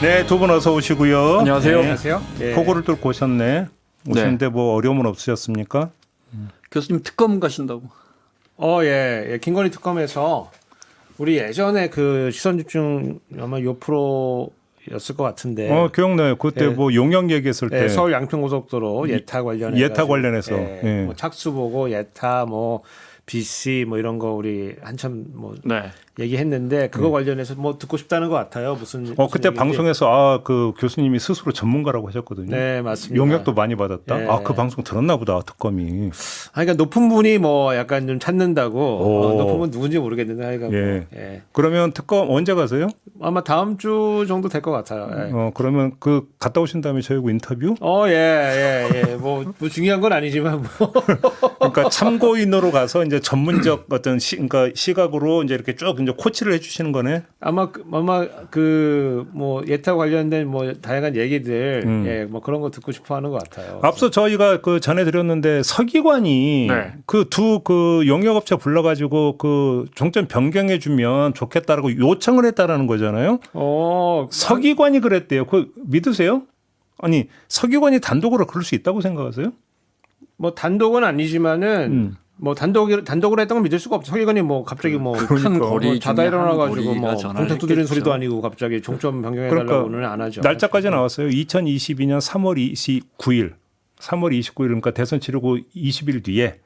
네, 두 분 어서 오시고요. 안녕하세요. 네. 안녕하세요. 예. 포고를 뚫고 오셨네. 오시는데 뭐 어려움은 없으셨습니까? 교수님 특검 가신다고. 예. 김건희 특검에서 우리 예전에 그 시선집중 아마 요 프로였을 것 같은데. 기억나요. 그때 예. 뭐 용역 얘기했을 때. 서울 양평고속도로 예타 관련해서. 예타 관련해서. 예. 뭐 착수 보고 예타 뭐 BC 뭐 이런 거 우리 한참 뭐 네. 얘기했는데 그거 관련해서 뭐 듣고 싶다는 것 같아요. 무슨 그때 얘기인지. 방송에서 그 교수님이 스스로 전문가라고 하셨거든요. 네, 맞습니다. 용역도 많이 받았다. 예. 그 방송 들었나 보다. 특검이. 그러니까 높은 분이 뭐 약간 좀 찾는다고 오. 높은 분 누군지 모르겠는데 하여간 예. 예. 그러면 특검 언제 가세요? 아마 다음 주 정도 될 것 같아요. 예. 그러면 그 갔다 오신 다음에 저희하고 인터뷰? 예. 뭐 중요한 건 아니지만 뭐. 그러니까 참고인으로 가서 이제 전문적 어떤 그러니까 시각으로 이제 이렇게 쭉 이제 코치를 해주시는 거네. 아마 그 뭐 예타 관련된 뭐 다양한 얘기들 예, 뭐 그런 거 듣고 싶어 하는 것 같아요. 앞서 저희가 그 전해드렸는데 서기관이 네. 그 두 용역업체 불러가지고 그 종점 변경해주면 좋겠다라고 요청을 했다라는 거잖아요. 서기관이 그랬대요. 그 믿으세요? 아니 서기관이 단독으로 그럴 수 있다고 생각하세요? 뭐 단독은 아니지만은 뭐 단독으로 했던 건 믿을 수가 없죠. 서기관이 뭐 갑자기 뭐 큰 거리 자다 중에 한 일어나가지고 뭐 거리가 전화를 공장 두드리는 했겠죠. 소리도 아니고 갑자기 종점 변경해달라고는 안 하죠. 날짜까지 나왔어요. 2022년 3월 29일. 3월 29일 그러니까 대선 치르고 20일 뒤에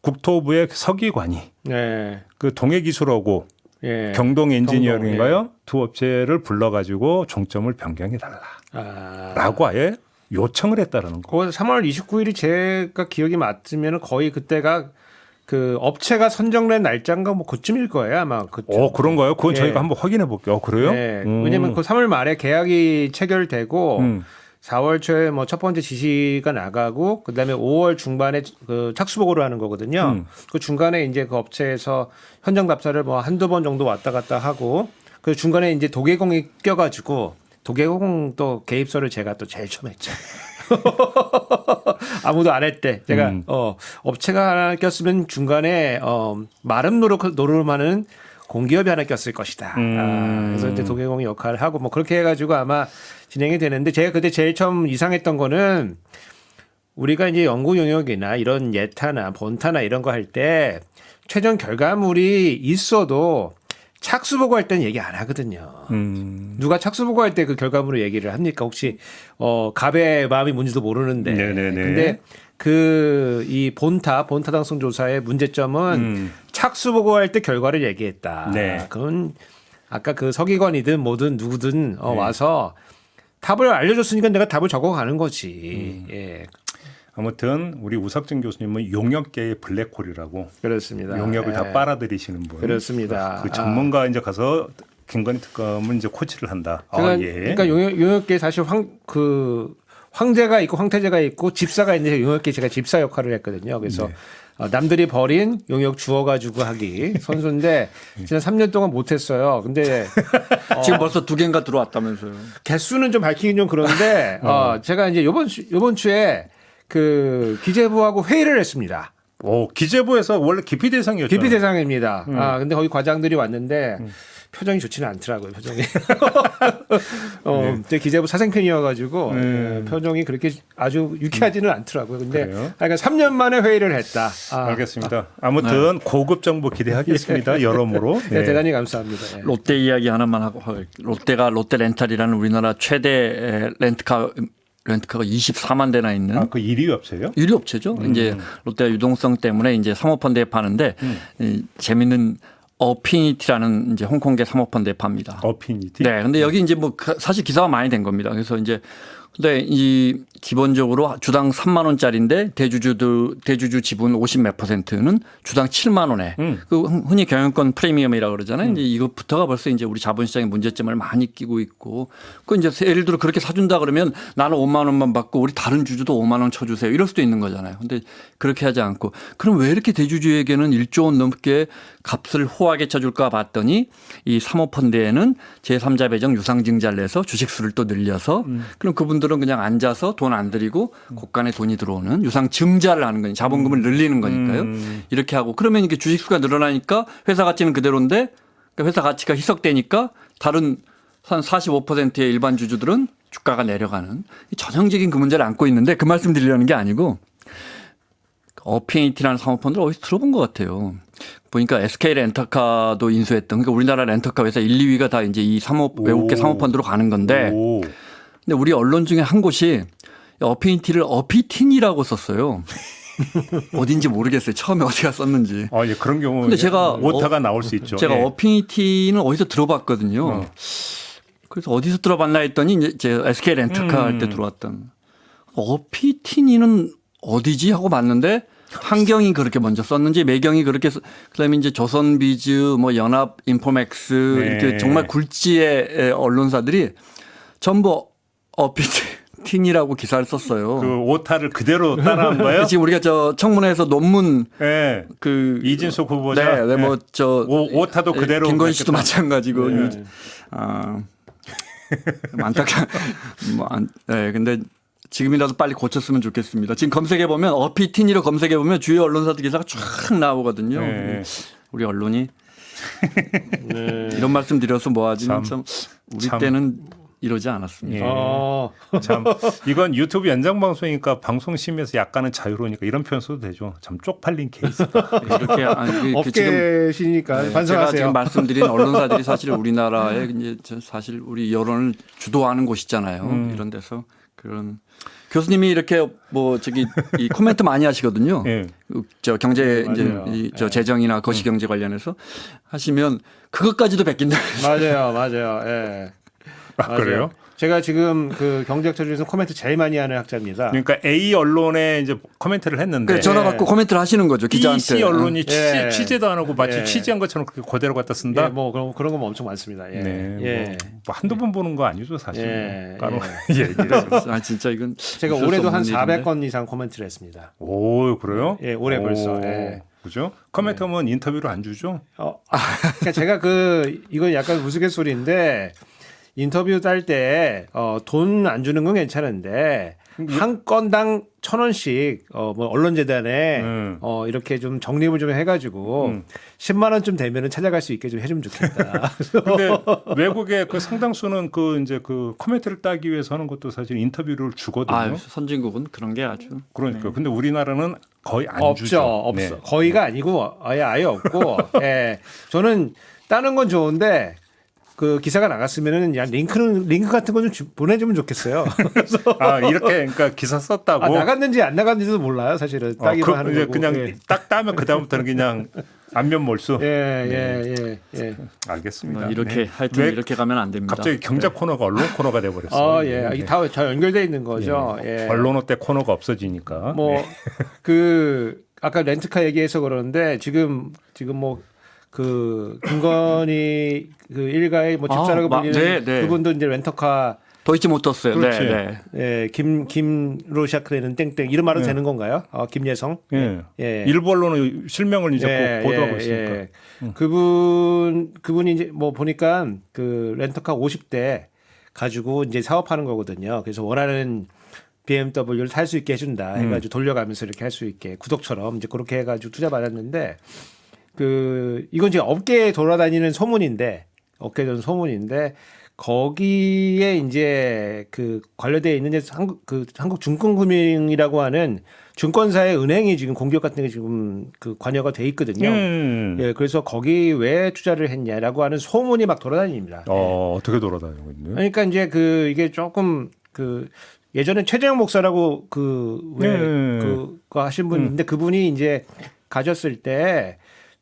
국토부의 서기관이 네. 그 동해기술하고 예. 경동 엔지니어링인가요? 경동, 두 업체를 불러가지고 종점을 변경해달라라고 아예 요청을 했다라는 거. 그 3월 29일이 제가 기억이 맞으면 거의 그때가 그 업체가 선정된 날짜인가 뭐 그쯤일 거예요 아마. 그런가요? 그건 예. 저희가 한번 확인해 볼게요. 그래요? 네. 왜냐면 그 3월 말에 계약이 체결되고 4월 초에 뭐 첫 번째 지시가 나가고 그다음에 5월 중반에 그 착수 보고를 하는 거거든요. 그 중간에 이제 그 업체에서 현장 답사를 뭐 한두 번 정도 왔다 갔다 하고 그 중간에 이제 도계공이 껴가지고 도계공 또 개입서를 제가 또 제일 처음 했죠. 아무도 안 했대. 제가 업체가 하나 꼈으면 중간에 마름 노름하는 공기업이 하나 꼈을 것이다. 그래서 이제 도계공이 역할을 하고 뭐 그렇게 해가지고 아마 진행이 되는데 제가 그때 제일 처음 이상했던 거는 우리가 이제 연구 용역이나 이런 예타나 본타나 이런 거 할 때 최종 결과물이 있어도 착수 보고할 때는 얘기 안 하거든요. 누가 착수 보고할 때 그 결과물을 얘기를 합니까? 혹시 갑의 마음이 뭔지도 모르는데. 네네네. 근데 이 본타 당성 조사의 문제점은 착수 보고할 때 결과를 얘기했다. 네. 그건 아까 그 서기관이든 뭐든 누구든 와서 답을 알려줬으니까 내가 답을 적어가는 거지. 예. 아무튼 우리 우석진 교수님은 용역계의 블랙홀이라고. 그렇습니다. 용역을 다 예. 빨아들이시는 분. 그렇습니다. 그 전문가 이제 가서 김건희 특검은 이제 코치를 한다. 그러니까 용역계 사실 황제가 있고 황태제가 있고 집사가 있는데 용역계 제가 집사 역할을 했거든요. 그래서 남들이 버린 용역 주워가지고 하기 선수인데 지난 3년 동안 못했어요. 근데 지금 벌써 2개인가 들어왔다면서요. 개수는 좀 밝히긴 좀 그런데 제가 이제 요번 주에 그 기재부하고 회의를 했습니다. 기재부에서 원래 기피 대상이었죠. 기피 대상입니다. 근데 거기 과장들이 왔는데 표정이 좋지는 않더라고요. 표정이. 제 기재부 사생팬이어가지고 표정이 그렇게 아주 유쾌하지는 않더라고요. 근데 하여간 3년 만에 회의를 했다. 알겠습니다. 아무튼 고급 정보 기대하겠습니다. 여러모로. 네, 대단히 감사합니다. 네. 롯데 이야기 하나만 하고 롯데가 롯데렌탈이라는 우리나라 최대 렌트카가 24만 대나 있는 그 1위 업체요? 1위 업체죠. 이제 롯데가 유동성 때문에 이제 사모펀드에 파는데 재밌는 어피니티라는 이제 홍콩계 사모펀드에 팝니다. 어피니티. 네. 근데 여기 이제 뭐 사실 기사가 많이 된 겁니다. 그래서 이제 근데 이 기본적으로 주당 3만 원짜리인데 대주주 지분 50 몇 %는 주당 7만 원에 그 흔히 경영권 프리미엄이라고 그러잖아요. 이제 이것부터가 벌써 이제 우리 자본시장의 문제점을 많이 끼고 있고 그 이제 예를 들어 그렇게 사준다 그러면 나는 5만 원만 받고 우리 다른 주주도 5만 원 쳐주세요. 이럴 수도 있는 거잖아요. 근데 그렇게 하지 않고 그럼 왜 이렇게 대주주에게는 1조 원 넘게 값을 호하게 쳐줄까 봤더니 이 사모펀드에는 제3자 배정 유상증자를 내서 주식수를 또 늘려서 그럼 그분들은 그냥 앉아서 돈 안 들이고 곳간에 돈이 들어오는 유상증자를 하는 거니 자본금을 늘리는 거니까요. 이렇게 하고 그러면 이게 주식수가 늘어나니까 회사 가치는 그대로인데 회사 가치가 희석되니까 다른 한 45%의 일반 주주들은 주가가 내려가는 전형적인 그 문제를 안고 있는데 그 말씀 드리려는 게 아니고 어피니티라는 사모펀드를 어디서 들어본 것 같아요. 보니까 SK 렌터카도 인수했던 그러니까 우리나라 렌터카 회사 1, 2위가 다 이제 이 외국계 사모펀드로 가는 건데 근데 우리 언론 중에 한 곳이 어피니티를 어피틴이라고 썼어요. 어딘지 모르겠어요. 처음에 어디가 썼는지. 예, 그런 경우 근데 제가 오타가 나올 수 있죠. 제가 예. 어피니티는 어디서 들어봤거든요. 그래서 어디서 들어봤나 했더니 이제 제가 SK 렌터카 할 때 들어왔던 어피티니는 어디지 하고 봤는데 한경이 그렇게 먼저 썼는지 매경이 그렇게 그다음에 이제 조선비즈 뭐 연합 인포맥스 네. 이렇게 정말 굴지의 언론사들이 전부 어피틴이라고 기사를 썼어요. 그 오타를 그대로 따라한 거예요? 지금 우리가 저 청문회에서 논문 네. 그 이진숙 후보자. 네, 뭐 저 오타도 그대로 김건희 씨도 마찬가지고 네. 네, 근데 지금이라도 빨리 고쳤으면 좋겠습니다. 지금 검색해 보면 어피틴이로 검색해 보면 주요 언론사들 기사가 쫙 나오거든요. 네. 우리 언론이 이런 말씀 드려서 뭐하지? 참 우리 때는 이러지 않았습니다. 예. 참 이건 유튜브 연장 방송이니까 방송심에서 약간은 자유로우니까 이런 표현 써도 되죠. 참 쪽팔린 케이스다. 이렇게 업계시니까 제가 반성하세요. 지금 말씀드린 언론사들이 사실 우리나라의 이제 사실 우리 여론을 주도하는 곳이잖아요. 이런 데서 그런 교수님이 이렇게 뭐 저기 이 코멘트 많이 하시거든요. 예. 저 경제 이제 맞아요. 저 재정이나 거시경제 관련해서 하시면 그것까지도 베낀다. 맞아요. 예. 아, 그래요? 제가 지금 그 경제학자 중에서 코멘트 제일 많이 하는 학자입니다. 그러니까 A 언론에 이제 코멘트를 했는데 그래, 전화 받고 코멘트를 하시는 거죠 기자한테. BC 언론이 예. 취재도 안 하고 마치 예. 취재한 것처럼 그렇게 그대로 갖다 쓴다. 예, 뭐 그런 거 엄청 많습니다. 예. 네, 예. 뭐 한두 번 보는 거 아니죠 사실. 예. 까놓은 예. 얘기를. 아 진짜 이건 제가 있을 올해도 수 한 없는 일인데. 400건 이상 코멘트를 했습니다. 오 그래요? 예, 올해 벌써. 예. 그죠? 코멘트하면 인터뷰를 안 주죠? 그러니까 제가 이건 약간 우스갯소리인데 인터뷰 딸 때 돈 안 주는 건 괜찮은데 한 건당 1,000원씩 뭐 언론재단에 이렇게 좀 적립을 좀 해가지고 10만 원쯤 되면은 찾아갈 수 있게 좀 해주면 좋겠다. 근데 외국의 그 상당수는 그 이제 그 코멘트를 따기 위해서 하는 것도 사실 인터뷰를 주거든요. 아, 선진국은 그런 게 아주. 그러니까 근데 우리나라는 거의 안 없죠, 주죠. 없어. 네. 거의가 아니고 아예 없고. 예. 저는 따는 건 좋은데. 그 기사가 나갔으면은 야 링크 같은 거 좀 보내주면 좋겠어요. 아 이렇게 그러니까 기사 썼다고 나갔는지 안 나갔는지도 몰라요, 사실은 따기만 하는 거고. 그냥 예. 딱 따면 그 다음부터는 그냥 안면 몰수. 예. 알겠습니다. 이렇게 네. 하여튼 왜 이렇게 가면 안 됩니다. 갑자기 경제 코너가 언론 코너가 돼버렸어요. 예. 이게 다 연결돼 있는 거죠. 예. 언론어 때 코너가 없어지니까. 뭐 네. 그 아까 렌트카 얘기해서 그러는데 지금 뭐 그 김건희 그 일가의 뭐 집사라고 불리는 그분도 이제 렌터카 도이치모터스요. 그렇지. 네. 예, 김 로샤크에는 땡땡 이런 말은 되는 건가요? 김예성. 예. 일부 언론은 실명을 이제 꼭 보도하고 있으니까. 그분이 이제 뭐 보니까 그 렌터카 50대 가지고 이제 사업하는 거거든요. 그래서 원하는 BMW를 탈 수 있게 해준다 해가지고 돌려가면서 이렇게 할 수 있게 구독처럼 이제 그렇게 해가지고 투자 받았는데 이건 지금 업계에 돌아다니는 소문인데 거기에 이제 그 관련되어 있는 이제 한국증권금융이라고 하는 증권사의 은행이 지금 공기업 같은 게 지금 그 관여가 돼 있거든요. 예, 그래서 거기 왜 투자를 했냐라고 하는 소문이 막 돌아다닙니다. 어떻게 돌아다니고 있네. 그러니까 이제 이게 조금 예전에 최재형 목사라고 그거 하신 분인데 그분이 이제 가졌을 때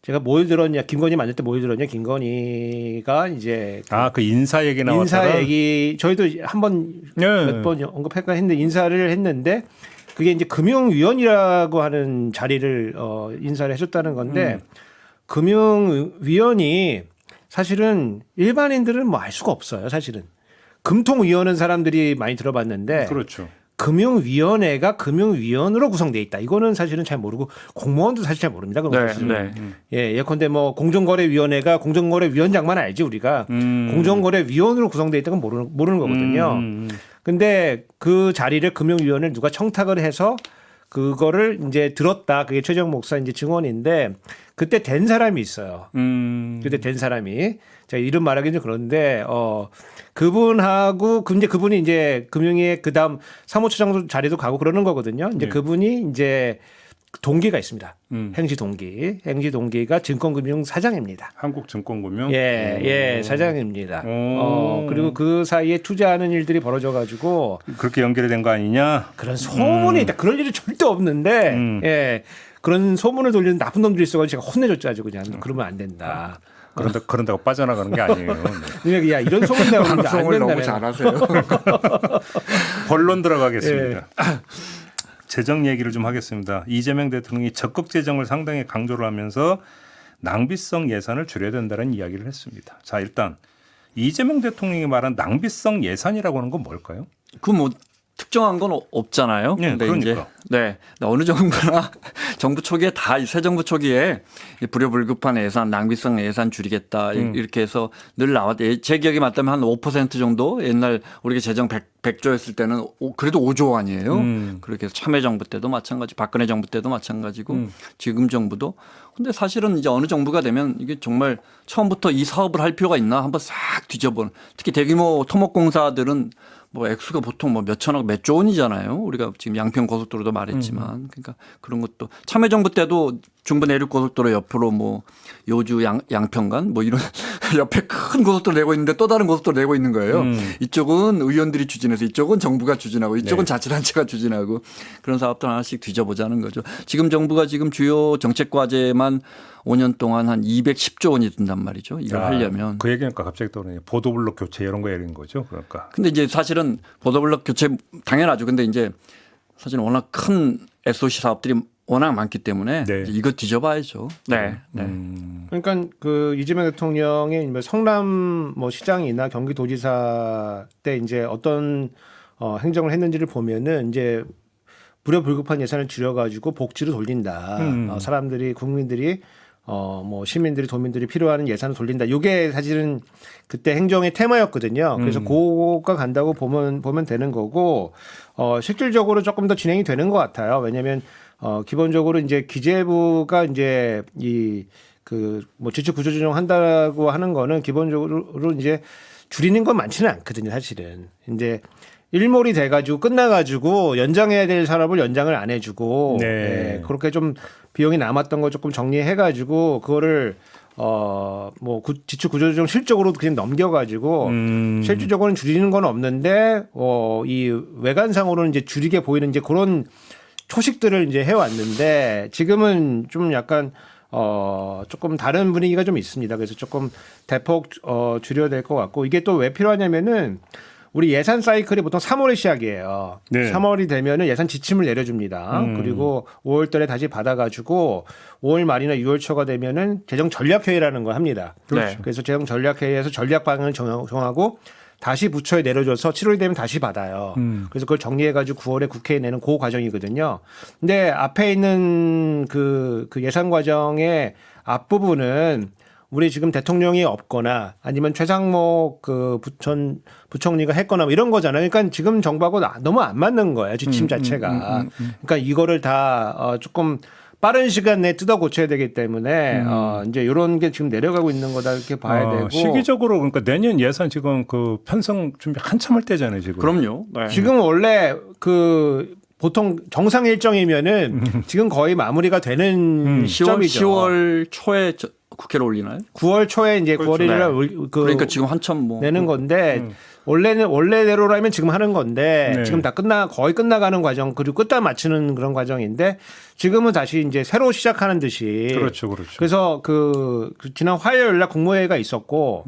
제가 뭘 들었냐, 김건희 만날 때 뭘 들었냐, 김건희가 이제 그 인사 얘기 나왔다가 인사 얘기 저희도 몇 번 언급할까 했는데 인사를 했는데 그게 이제 금융위원이라고 하는 자리를 인사를 해줬다는 건데 금융위원이 사실은 일반인들은 뭐 알 수가 없어요, 사실은. 금통위원은 사람들이 많이 들어봤는데 그렇죠. 금융위원회가 금융위원으로 구성돼 있다. 이거는 사실은 잘 모르고 공무원도 사실 잘 모릅니다. 예, 예컨대 뭐 공정거래위원회가 공정거래위원장만 알지 우리가 공정거래위원으로 구성돼 있다는 건 모르는 거거든요. 근데 그 자리를 금융위원회를 누가 청탁을 해서 그거를 이제 들었다. 그게 최재형 목사 이제 증언인데 그때 된 사람이 있어요. 그때 된 사람이 제가 이름 말하기는 좀 그런데 그분하고 이제 그분이 이제 금융위에 그다음 사무처장 자리도 가고 그러는 거거든요. 이제 네. 그분이 이제 동기가 있습니다. 행시 동기가 증권금융 사장입니다. 한국증권금융. 예, 사장입니다. 그리고 그 사이에 투자하는 일들이 벌어져가지고 그렇게 연결이 된 거 아니냐? 그런 소문이 있다. 그럴 일이 절대 없는데, 예, 그런 소문을 돌리는 나쁜 놈들이 있어가지고 제가 혼내줬죠, 아주 그냥. 그러면 안 된다. 그런다고 빠져나가는 게 아니에요. 그러니까 야 이런 소문 내고 안 방송을 너무 된다면 잘하세요. 본론 들어가겠습니다. 예. 재정 얘기를 좀 하겠습니다. 이재명 대통령이 적극 재정을 상당히 강조를 하면서 낭비성 예산을 줄여야 된다는 이야기를 했습니다. 자, 일단 이재명 대통령이 말한 낭비성 예산이라고 하는 건 뭘까요? 그 뭐 특정한 건 없잖아요. 네, 근데 그러니까. 이제 네, 어느 정부나 정부 초기에 다 새 정부 초기에 불효불급한 예산, 낭비성 예산 줄이겠다 이렇게 해서 늘 나왔대. 제 기억이 맞다면 한 5% 정도 옛날 우리가 재정 100조였을 때는 그래도 5조 원이에요. 그렇게 해서 참여정부 때도 마찬가지, 박근혜 정부 때도 마찬가지고 지금 정부도. 근데 사실은 이제 어느 정부가 되면 이게 정말 처음부터 이 사업을 할 필요가 있나 한번 싹 뒤져보는. 특히 대규모 토목공사들은 뭐 액수가 보통 뭐 몇천억 몇조 원이잖아요. 우리가 지금 양평 고속도로도 말했지만 그러니까 그런 것도 참여정부 때도 중부 내륙 고속도로 옆으로 뭐 요주 양평간 뭐 이런 옆에 큰 고속도로 내고 있는데 또 다른 고속도로 내고 있는 거예요. 이쪽은 의원들이 추진해서 이쪽은 정부가 추진하고 이쪽은 자치단체가 추진하고 그런 사업들 하나씩 뒤져보자는 거죠. 지금 정부가 지금 주요 정책 과제만 5년 동안 한 210조 원이 든단 말이죠. 이걸 하려면. 그 얘기니까 갑자기 떠오르네요. 보도블록 교체 이런 거 얘기인 거죠. 그러니까. 근데 이제 사실은 보도블록 교체 당연하죠. 근데 이제 사실은 워낙 큰 SOC 사업들이 워낙 많기 때문에 네. 이거 뒤져봐야죠. 네. 그러니까 그 이재명 대통령의 성남 뭐 시장이나 경기도지사 때 이제 어떤 행정을 했는지를 보면은 이제 불효불급한 예산을 줄여가지고 복지를 돌린다. 사람들이 국민들이 뭐 시민들이 도민들이 필요하는 예산을 돌린다. 이게 사실은 그때 행정의 테마였거든요. 그래서 그거가 간다고 보면 되는 거고 실질적으로 조금 더 진행이 되는 것 같아요. 왜냐하면 기본적으로 이제 기재부가 이제 이 그 뭐 지출 구조 조정한다고 하는 거는 기본적으로 이제 줄이는 건 많지는 않거든요. 사실은 이제 일몰이 돼가지고 끝나가지고 연장해야 될 산업을 연장을 안 해주고 네. 그렇게 좀 비용이 남았던 거 조금 정리해가지고 그거를 뭐 지출 구조조정 실적으로 그냥 넘겨가지고 실질적으로는 줄이는 건 없는데 이 외관상으로는 이제 줄이게 보이는 이제 그런 초식들을 이제 해왔는데 지금은 좀 약간 조금 다른 분위기가 좀 있습니다. 그래서 조금 대폭 줄여야 될 것 같고 이게 또 왜 필요하냐면은. 우리 예산 사이클이 보통 3월에 시작이에요. 네. 3월이 되면은 예산 지침을 내려줍니다. 그리고 5월 달에 다시 받아가지고 5월 말이나 6월 초가 되면은 재정 전략회의라는 걸 합니다. 그렇죠. 그래서 재정 전략회의에서 전략 방향을 정하고 다시 부처에 내려줘서 7월이 되면 다시 받아요. 그래서 그걸 정리해가지고 9월에 국회에 내는 그 과정이거든요. 근데 앞에 있는 그 예산 과정의 앞부분은 우리 지금 대통령이 없거나 아니면 최상목 그 부총리가 했거나 뭐 이런 거잖아요. 그러니까 지금 정부하고 너무 안 맞는 거예요. 지침 자체가. 그러니까 이거를 다 조금 빠른 시간 내에 뜯어 고쳐야 되기 때문에 이제 이런 게 지금 내려가고 있는 거다 이렇게 봐야 되고. 시기적으로 그러니까 내년 예산 지금 그 편성 준비 한참 할 때잖아요. 지금. 그럼요. 네. 지금 원래 그 보통 정상 일정이면은 지금 거의 마무리가 되는 시점이죠. 10월 초에 국회로 올리나요? 9월 초에 이제 그렇죠. 9월 1일 날 그러니까 지금 한참 뭐 내는 건데 원래대로라면 지금 하는 건데 네. 지금 다 거의 끝나가는 과정 그리고 끝다 맞추는 그런 과정인데 지금은 다시 이제 새로 시작하는 듯이 그렇죠. 그래서 그 지난 화요일 날 국무회의가 있었고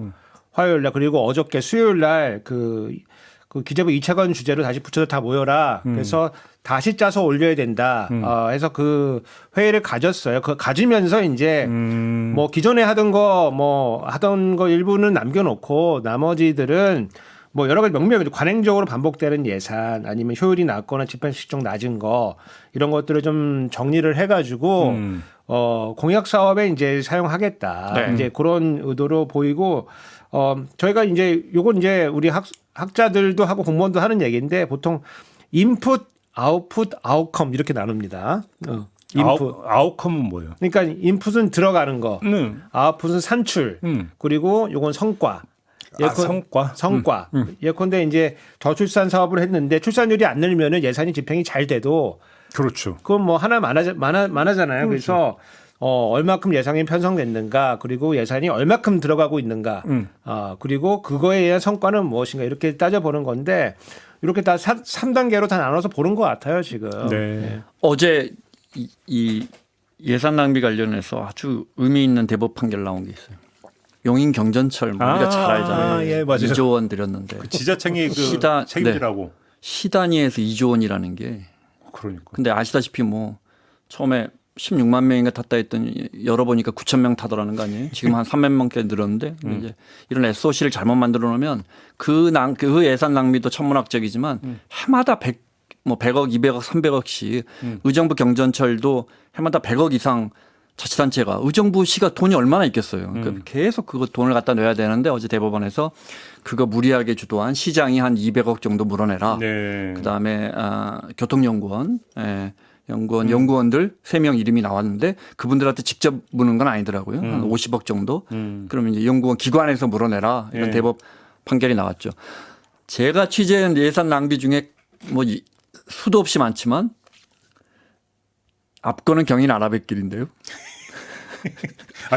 화요일 날 그리고 어저께 수요일 날 그 기재부 2차관 주제로 다시 부처들 다 모여라. 그래서 다시 짜서 올려야 된다. 해서 그 회의를 가졌어요. 그 가지면서 이제 뭐 기존에 하던 거 일부는 남겨놓고 나머지들은 뭐 여러 가지 명명이 관행적으로 반복되는 예산 아니면 효율이 낮거나 집행 실적 낮은 거 이런 것들을 좀 정리를 해가지고 공약 사업에 이제 사용하겠다. 네. 이제 그런 의도로 보이고 저희가 이제 요건 이제 우리 학자들도 하고 공무원도 하는 얘기인데 보통 인풋 아웃풋, 아웃컴 이렇게 나눕니다. 인풋. 아웃컴은 뭐예요? 그러니까 인풋은 들어가는 거, 아웃풋은 산출, 그리고 요건 성과. 성과. 예컨대 이제 저출산 사업을 했는데 출산율이 안 늘면은 예산이 집행이 잘 돼도 그렇죠. 그건 뭐 하나 많아잖아요. 그래서 얼마큼 예산이 편성됐는가, 그리고 예산이 얼마큼 들어가고 있는가, 그리고 그거에 의한 성과는 무엇인가 이렇게 따져보는 건데 이렇게 다 3단계로 다 나눠서 보는 것 같아요 지금. 네. 어제 이 예산 낭비 관련해서 아주 의미 있는 대법 판결 나온 게 있어요. 용인 경전철 우리가 잘 알잖아요. 예, 맞아요. 2조 원 들였는데 그 지자청이 그 책임지라고. 시단위에서 2조 원이라는 게. 그러니까. 근데 아시다시피 뭐 처음에 16만 명인가 탔다 했더니 열어보니까 9천 명 타더라는 거 아니에요? 지금 한 3만 명께 늘었는데 이제 이런 SOC를 잘못 만들어 놓으면 그 예산 낭비도 천문학적이지만 해마다 100억, 200억, 300억씩 의정부 경전철도 해마다 100억 이상 자치단체가 의정부시가 돈이 얼마나 있겠어요. 그러니까 계속 그거 돈을 갖다 내야 되는데 어제 대법원에서 그거 무리하게 주도한 시장이 한 200억 정도 물어내라. 네. 그다음에 교통연구원, 연구원들 3명 이름이 나왔는데 그분들한테 직접 묻는 건 아니더라고요. 한 50억 정도. 그러면 이제 연구원 기관에서 물어내라. 이런 대법 판결이 나왔죠. 제가 취재한 예산 낭비 중에 뭐 수도 없이 많지만 앞거는 경인 아라뱃길인데요.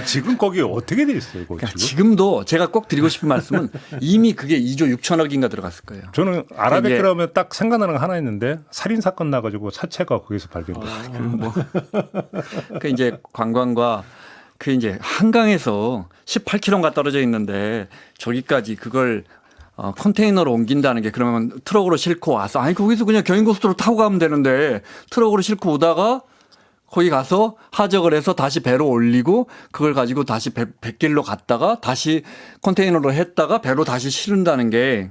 지금 거기 어떻게 돼 있어요? 거기 그러니까 지금도 제가 꼭 드리고 싶은 말씀은 이미 그게 2조 6천억인가 들어갔을 거예요. 저는 아라뱃길 하면 딱 생각나는 거 하나 있는데 살인 사건 나가지고 사체가 거기서 발견됐어요. 그 이제 관광과 그 이제 한강에서 18km가 떨어져 있는데 저기까지 그걸 컨테이너로 옮긴다는 게 그러면 트럭으로 싣고 와서 거기서 그냥 경인고속도로 타고 가면 되는데 트럭으로 싣고 오다가 거기 가서 하적을 해서 다시 배로 올리고 그걸 가지고 다시 뱃길로 갔다가 다시 컨테이너로 했다가 배로 다시 실은다는 게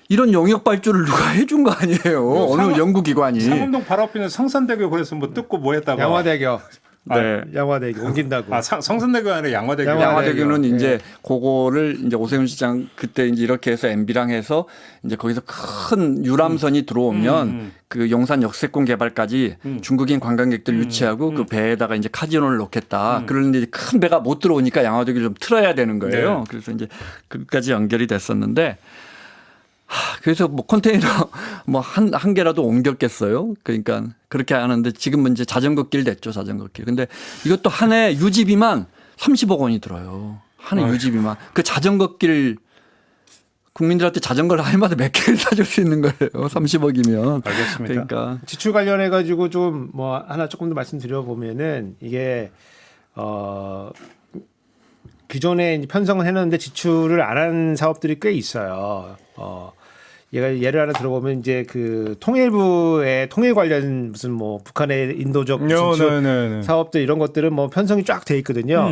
이런 영역 발주를 누가 해준 거 아니에요. 어느 연구기관이. 상암동 바로 앞에 있는 성산대교 그래서 뭐 뜯고 뭐 했다가. 양화대교. 네. 양화대교 옮긴다고. 성산대교 아니라 양화대교. 양화대교는 이제 그거를 이제 오세훈 시장 그때 이제 이렇게 해서 MB랑 해서 이제 거기서 큰 유람선이 들어오면 그 용산 역세권 개발까지 중국인 관광객들 유치하고 그 배에다가 이제 카지노를 놓겠다. 그런데 이제 큰 배가 못 들어오니까 양화대교를 좀 틀어야 되는 거예요. 네. 그래서 이제 그까지 연결이 됐었는데 그래서 뭐 컨테이너 뭐 한 개라도 옮겼겠어요. 그러니까 그렇게 하는데 지금은 이제 자전거 길 됐죠. 자전거 길. 근데 이것도 한 해 유지비만 30억 원이 들어요. 한 해 유지비만. 그 자전거 길 국민들한테 자전거를 해마다 몇 개를 사줄 수 있는 거예요. 30억이면. 알겠습니다. 그러니까 지출 관련해 가지고 좀 뭐 하나 조금 더 말씀드려 보면은 이게 기존에 편성을 해놨는데 지출을 안 한 사업들이 꽤 있어요. 예를 하나 들어보면 이제 그 통일부의 통일 관련 무슨 뭐 북한의 인도적 지출 사업들 이런 것들은 뭐 편성이 쫙 돼 있거든요.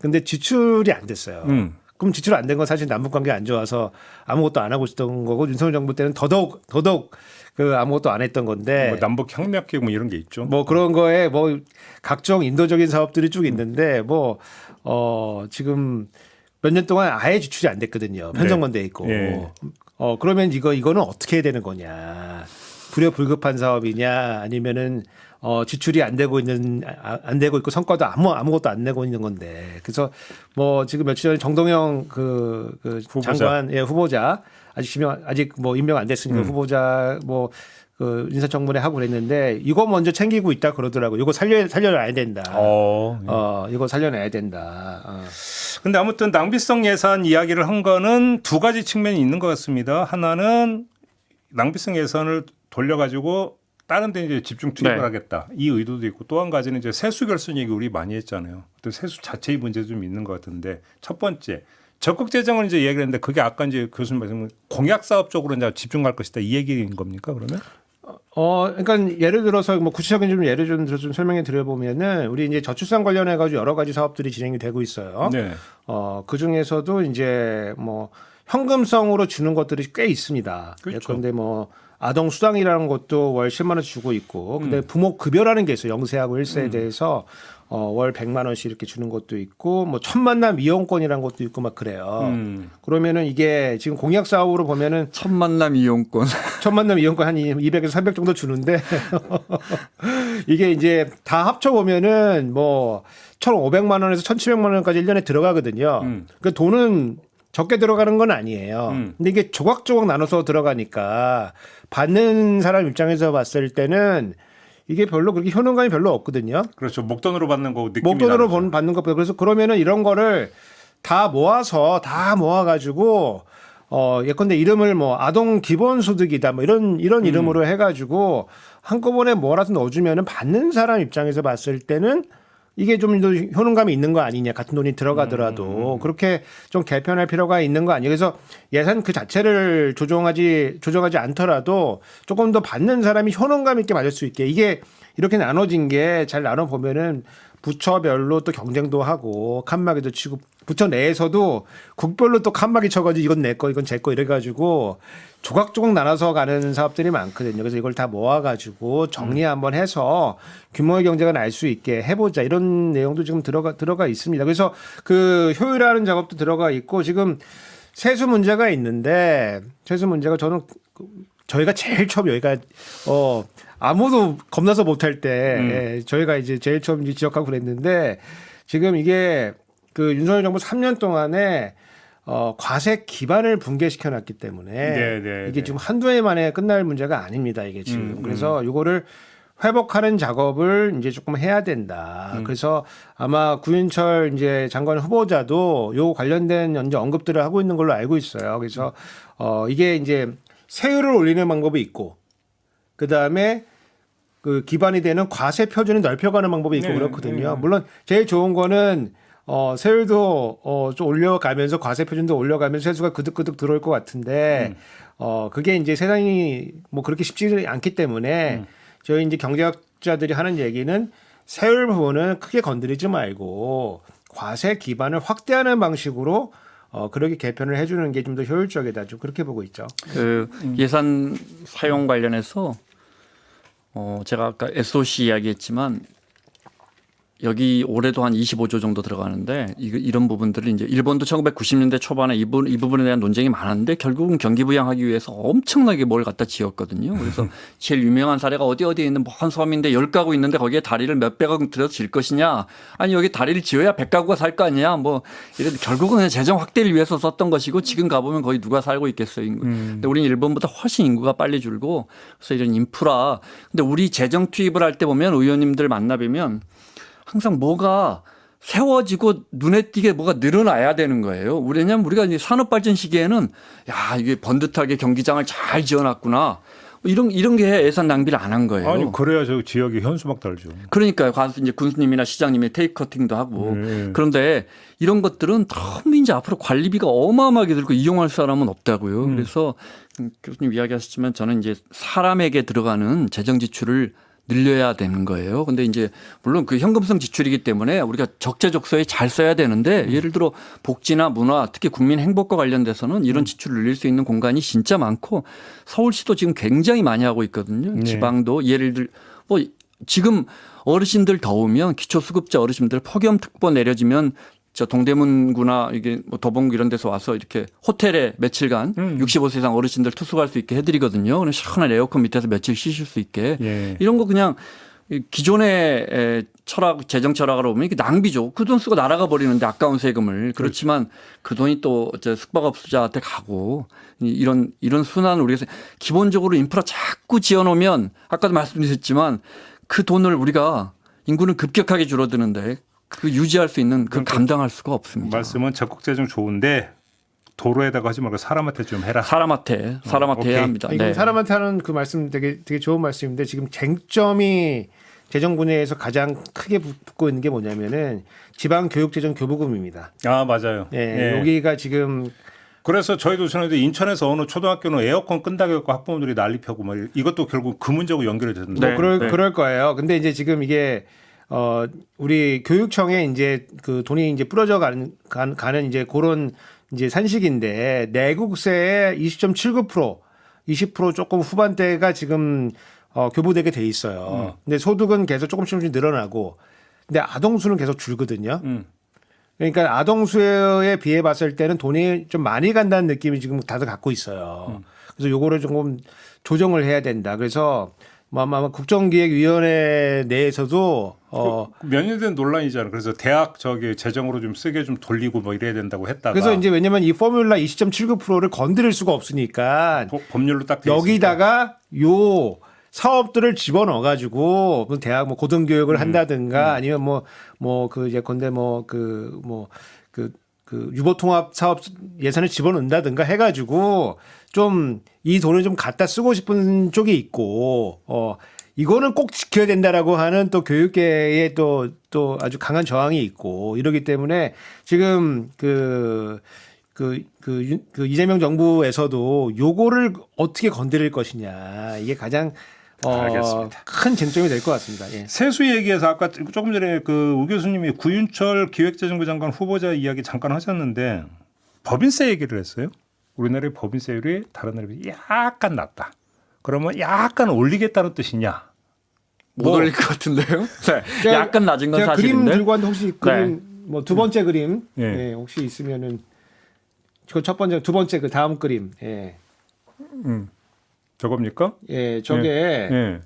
근데 지출이 안 됐어요. 그럼 지출 안 된 건 사실 남북 관계 안 좋아서 아무것도 안 하고 있었던 거고 윤석열 정부 때는 더더욱 그 아무것도 안 했던 건데 뭐 남북 협력계 뭐 이런 게 있죠. 뭐 그런 거에 뭐 각종 인도적인 사업들이 쭉 있는데 뭐 지금 몇 년 동안 아예 지출이 안 됐거든요. 편성만 돼 있고. 네. 그러면 이거는 어떻게 해야 되는 거냐? 불효불급한 사업이냐? 아니면은 지출이 안 되고 있고 성과도 아무것도 안 내고 있는 건데. 그래서 뭐 지금 며칠 전에 정동영 그 후보자. 장관 후보자 아직 뭐 임명 안 됐으니까 후보자 뭐 그 인사청문회 하고 그랬는데 이거 먼저 챙기고 있다 그러더라고. 이거 살려놔야 된다. 이거 살려놔야 된다. 근데 아무튼 낭비성 예산 이야기를 한 거는 두 가지 측면이 있는 것 같습니다. 하나는 낭비성 예산을 돌려가지고 다른 데 이제 집중 투입을 하겠다. 이 의도도 있고 또 한 가지는 이제 세수 결손 얘기 우리 많이 했잖아요. 또 세수 자체의 문제도 좀 있는 것 같은데 첫 번째 적극 재정을 이제 얘기를 했는데 그게 아까 이제 교수님 말씀 공약 사업 쪽으로 이제 집중할 것이다. 이 얘기인 겁니까 그러면? 그러니까 예를 들어서 뭐 구체적인 좀 예를 좀 설명해 드려보면은 우리 이제 저출산 관련해 가지고 여러 가지 사업들이 진행이 되고 있어요. 네. 그 중에서도 이제 뭐 현금성으로 주는 것들이 꽤 있습니다. 그렇죠. 그런데 뭐 아동 수당이라는 것도 월 10만 원씩 주고 있고, 근데 부모 급여라는 게 있어요. 0세하고 1세에 대해서 월 100만 원씩 이렇게 주는 것도 있고, 뭐 첫 만남 이용권이라는 것도 있고 막 그래요. 그러면은 이게 지금 공약 사업으로 보면은 첫 만남 이용권. 첫 만남 이용권 한 200에서 300 정도 주는데 이게 이제 다 합쳐 보면은 뭐 1,500만 원에서 1,700만 원까지 1년에 들어가거든요. 그 돈은 적게 들어가는 건 아니에요. 근데 이게 조각조각 나눠서 들어가니까 받는 사람 입장에서 봤을 때는 이게 별로 그렇게 효능감이 별로 없거든요. 그렇죠. 목돈으로 받는 거 느낌이 목돈으로 다르죠. 받는 것보다. 그래서 그러면은 이런 거를 다 모아가지고 예컨대 이름을 뭐 아동 기본소득이다 뭐 이런 이름으로 해가지고 한꺼번에 몰아서 넣어주면은 받는 사람 입장에서 봤을 때는 이게 좀 더 효능감이 있는 거 아니냐. 같은 돈이 들어가더라도 그렇게 좀 개편할 필요가 있는 거 아니에요. 그래서 예산 그 자체를 조정하지 않더라도 조금 더 받는 사람이 효능감 있게 맞을 수 있게 이게 이렇게 나눠진 게 잘 나눠 보면은 부처별로 또 경쟁도 하고 칸막이도 치고 부처 내에서도 국별로 또 칸막이 쳐가지고 이건 내 거 이건 제 거 이래가지고 조각조각 나눠서 가는 사업들이 많거든요. 그래서 이걸 다 모아가지고 정리 한번 해서 규모의 경쟁을 알 수 있게 해보자 이런 내용도 지금 들어가 있습니다. 그래서 그 효율화하는 작업도 들어가 있고 지금 세수 문제가 있는데 세수 문제가 저는 저희가 제일 처음 여기가 아무도 겁나서 못할 때 저희가 이제 제일 처음 지적하고 그랬는데 지금 이게 그 윤석열 정부 3년 동안에 과세 기반을 붕괴시켜 놨기 때문에 이게 지금 한두 해 만에 끝날 문제가 아닙니다. 이게 지금. 그래서 이거를 회복하는 작업을 이제 조금 해야 된다. 그래서 아마 구윤철 이제 장관 후보자도 요 관련된 이제 언급들을 하고 있는 걸로 알고 있어요. 그래서 이게 이제 세율을 올리는 방법이 있고 그다음에 그 기반이 되는 과세 표준을 넓혀가는 방법이 있고 그렇거든요. 물론 제일 좋은 거는 세율도 좀 올려가면서 과세 표준도 올려가면서 세수가 그득그득 들어올 것 같은데 그게 이제 세상이 뭐 그렇게 쉽지 않기 때문에 저희 이제 경제학자들이 하는 얘기는 세율 부분은 크게 건드리지 말고 과세 기반을 확대하는 방식으로 그렇게 개편을 해주는 게 좀 더 효율적이다. 좀 그렇게 보고 있죠. 그 예산 사용 관련해서 제가 아까 SOC 이야기했지만 여기 올해도 한 25조 정도 들어가는데 이런 부분들을 이제 일본도 1990년대 초반에 이 부분에 대한 논쟁이 많았는데 결국은 경기 부양하기 위해서 엄청나게 뭘 갖다 지었거든요. 그래서 제일 유명한 사례가 어디에 있는 먼 섬인데 10가구 있는데 거기에 다리를 몇백억 들여서 질 것이냐. 아니 여기 다리를 지어야 100가구가 살 거 아니냐. 뭐 이래도 결국은 그냥 재정 확대를 위해서 썼던 것이고 지금 가보면 거의 누가 살고 있겠어요. 근데 우리는 일본보다 훨씬 인구가 빨리 줄고 그래서 이런 인프라. 근데 우리 재정 투입을 할 때 보면 의원님들 만나뵈면 항상 뭐가 세워지고 눈에 띄게 뭐가 늘어나야 되는 거예요. 왜냐하면 우리가 이제 산업발전 시기에는 야 이게 번듯하게 경기장을 잘 지어놨구나. 이런 게 예산 낭비를 안 한 거예요. 아니 그래야 저 지역이 현수막 달죠. 그러니까요. 가서 이제 군수님이나 시장님이 테이크 커팅도 하고 그런데 이런 것들은 너무 이제 앞으로 관리비가 어마어마하게 들고 이용할 사람은 없다고요. 그래서 교수님 이야기하셨지만 저는 이제 사람에게 들어가는 재정 지출을 늘려야 되는 거예요. 근데 이제 물론 그 현금성 지출이기 때문에 우리가 적재적소에 잘 써야 되는데 예를 들어 복지나 문화 특히 국민 행복과 관련돼서는 이런 지출을 늘릴 수 있는 공간이 진짜 많고 서울시도 지금 굉장히 많이 하고 있거든요. 지방도 예를 들어 뭐 지금 어르신들 더우면 기초수급자 어르신들 폭염특보 내려지면 저 동대문구나 이게 뭐 도봉구 이런 데서 와서 이렇게 호텔에 며칠간 65세 이상 어르신들 투숙할 수 있게 해드리거든요. 그럼 시원한 에어컨 밑에서 며칠 쉬실 수 있게 이런 거 그냥 기존의 철학 재정 철학으로 보면 이게 낭비죠. 그 돈 쓰고 날아가 버리는데 아까운 세금을 그렇지만 그 돈이 또 숙박업소자한테 가고 이런 순환을 우리가 기본적으로 인프라 자꾸 지어놓으면 아까도 말씀드렸지만 그 돈을 우리가 인구는 급격하게 줄어드는데. 그 유지할 수 있는 그 감당할 수가 없습니다. 말씀은 적극 재정 좋은데 도로에다가 하지 말고 사람한테 좀 해라. 사람한테 해야 합니다. 네. 사람한테 하는 그 말씀 되게 좋은 말씀인데 지금 쟁점이 재정 분야에서 가장 크게 붙고 있는 게 뭐냐면은 지방교육재정 교부금입니다. 아 맞아요. 네, 여기가 지금 그래서 저희도 전에도 인천에서 어느 초등학교는 에어컨 끈다고 했고 학부모들이 난리 펴고 뭐 이것도 결국 그 문제하고 연결이 되던데. 그럴 거예요. 근데 이제 지금 이게 우리 교육청에 이제 그 돈이 이제 뿌려져 가는 이제 그런 이제 산식인데 내국세의 20.79%, 20% 조금 후반대가 지금 교부되게 돼 있어요. 근데 소득은 계속 조금씩 늘어나고, 근데 아동수는 계속 줄거든요. 그러니까 아동수에 비해 봤을 때는 돈이 좀 많이 간다는 느낌이 지금 다들 갖고 있어요. 그래서 요거를 조금 조정을 해야 된다. 그래서 뭐 아마 국정기획위원회 내에서도 몇 년 된 논란이잖아요. 그래서 대학 저기 재정으로 좀 쓰게 좀 돌리고 뭐 이래야 된다고 했다가 그래서 이제 왜냐면 이 포뮬라 20.79%를 건드릴 수가 없으니까 법률로 딱 돼 여기다가 요 사업들을 집어넣어 가지고 대학 뭐 고등교육을 한다든가 아니면 뭐 그 예컨대 그 유보통합 사업 예산을 집어넣는다든가 해가지고 좀 이 돈을 좀 갖다 쓰고 싶은 쪽이 있고 이거는 꼭 지켜야 된다라고 하는 또 교육계에 또 아주 강한 저항이 있고 이러기 때문에 지금 그 이재명 정부에서도 요거를 어떻게 건드릴 것이냐 이게 가장 알겠습니다. 큰 쟁점이 될 것 같습니다. 예. 세수 얘기해서 아까 조금 전에 그 우 교수님이 구윤철 기획재정부 장관 후보자 이야기 잠깐 하셨는데 법인세 얘기를 했어요. 우리나라의 법인세율이 다른 나라에 비해 약간 낮다. 그러면 약간 올리겠다는 뜻이냐? 못 올릴 것 같은데요. 네. 약간 낮은 건 제가 사실인데. 그림 들고 왔는데 혹시 그림 뭐 두 번째 그림 예. 혹시 있으면은 그 첫 번째 두 번째 그 다음 그림 저겁니까? 저게 예.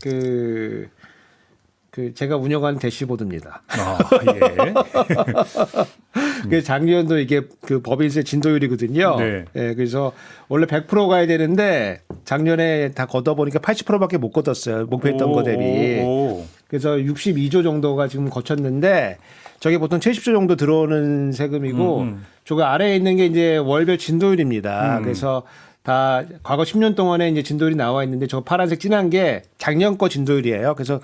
그 제가 운영하는 대시보드입니다. 아, 예. 그 작년도 이게 그 법인세 진도율이거든요. 네. 예, 그래서 원래 100% 가야 되는데 작년에 다 걷어보니까 80%밖에 못 걷었어요. 목표했던 거 대비. 그래서 62조 정도가 지금 거쳤는데 저게 보통 70조 정도 들어오는 세금이고 저거 아래에 있는 게 이제 월별 진도율입니다. 그래서 다 과거 10년 동안에 이제 진도율이 나와 있는데 저 파란색 진한 게 작년 거 진도율이에요. 그래서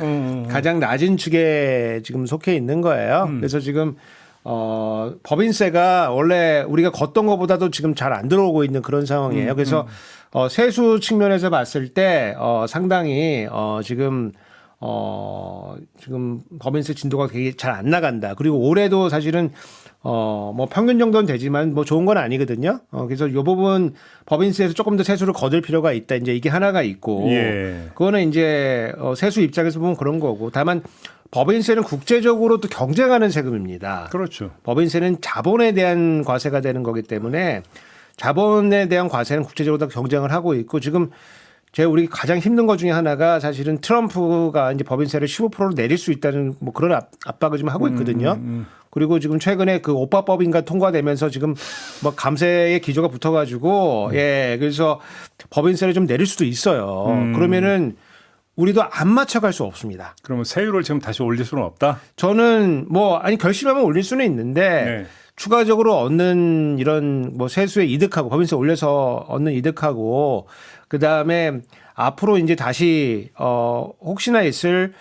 가장 낮은 축에 지금 속해 있는 거예요. 그래서 지금 법인세가 원래 우리가 걷던 것보다도 지금 잘 안 들어오고 있는 그런 상황이에요. 그래서 세수 측면에서 봤을 때 상당히 지금 법인세 진도가 되게 잘 안 나간다. 그리고 올해도 사실은 뭐 평균 정도는 되지만 뭐 좋은 건 아니거든요. 그래서 이 부분 법인세에서 조금 더 세수를 거둘 필요가 있다. 이제 이게 하나가 있고, 예. 그거는 이제 세수 입장에서 보면 그런 거고. 다만 법인세는 국제적으로 또 경쟁하는 세금입니다. 그렇죠. 법인세는 자본에 대한 과세가 되는 거기 때문에 자본에 대한 과세는 국제적으로 다 경쟁을 하고 있고 지금 우리 가장 힘든 것 중에 하나가 사실은 트럼프가 이제 법인세를 15%로 내릴 수 있다는 뭐 그런 압박을 좀 하고 있거든요. 그리고 지금 최근에 그 오빠법인가 통과되면서 지금 뭐 감세의 기조가 붙어가지고 그래서 법인세를 좀 내릴 수도 있어요. 그러면은 우리도 안 맞춰갈 수 없습니다. 그러면 세율을 지금 다시 올릴 수는 없다? 저는 결심하면 올릴 수는 있는데 추가적으로 얻는 이런 뭐 세수의 이득하고 법인세 올려서 얻는 이득하고 그다음에 앞으로 이제 다시 혹시나 있을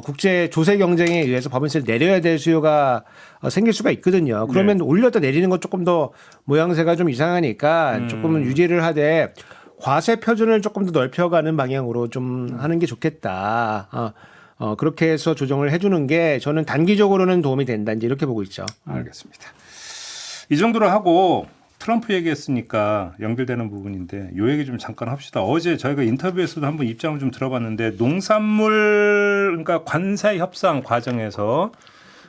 국제 조세 경쟁에 의해서 법인세를 내려야 될 수요가 생길 수가 있거든요. 그러면 올렸다 내리는 건 조금 더 모양새가 좀 이상하니까 조금은 유지를 하되 과세 표준을 조금 더 넓혀가는 방향으로 좀 하는 게 좋겠다. 그렇게 해서 조정을 해주는 게 저는 단기적으로는 도움이 된다. 이제 이렇게 보고 있죠. 알겠습니다. 이 정도로 하고 트럼프 얘기했으니까 연결되는 부분인데 요 얘기 좀 잠깐 합시다. 어제 저희가 인터뷰에서도 한번 입장을 좀 들어봤는데 농산물 그러니까 관세 협상 과정에서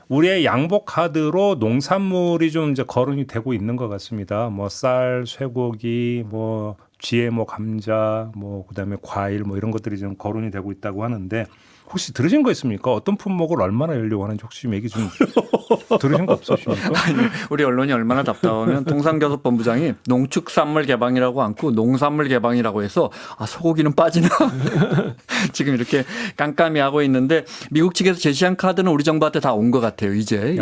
우리의 양복 카드로 농산물이 좀 이제 거론이 되고 있는 것 같습니다. 뭐 쌀, 쇠고기, 뭐 GMO 감자, 뭐 그다음에 과일 뭐 이런 것들이 좀 거론이 되고 있다고 하는데 혹시 들으신 거 있습니까? 어떤 품목을 얼마나 열려고 하는지 혹시 좀 얘기 좀 들으신 거 없으십니까? 아니, 우리 언론이 얼마나 답답하면 통상교섭본부장이 농축산물 개방이라고 않고 농산물 개방이라고 해서 소고기는 빠지나 지금 이렇게 깜깜이 하고 있는데 미국 측에서 제시한 카드는 우리 정부한테 다 온 것 같아요. 이제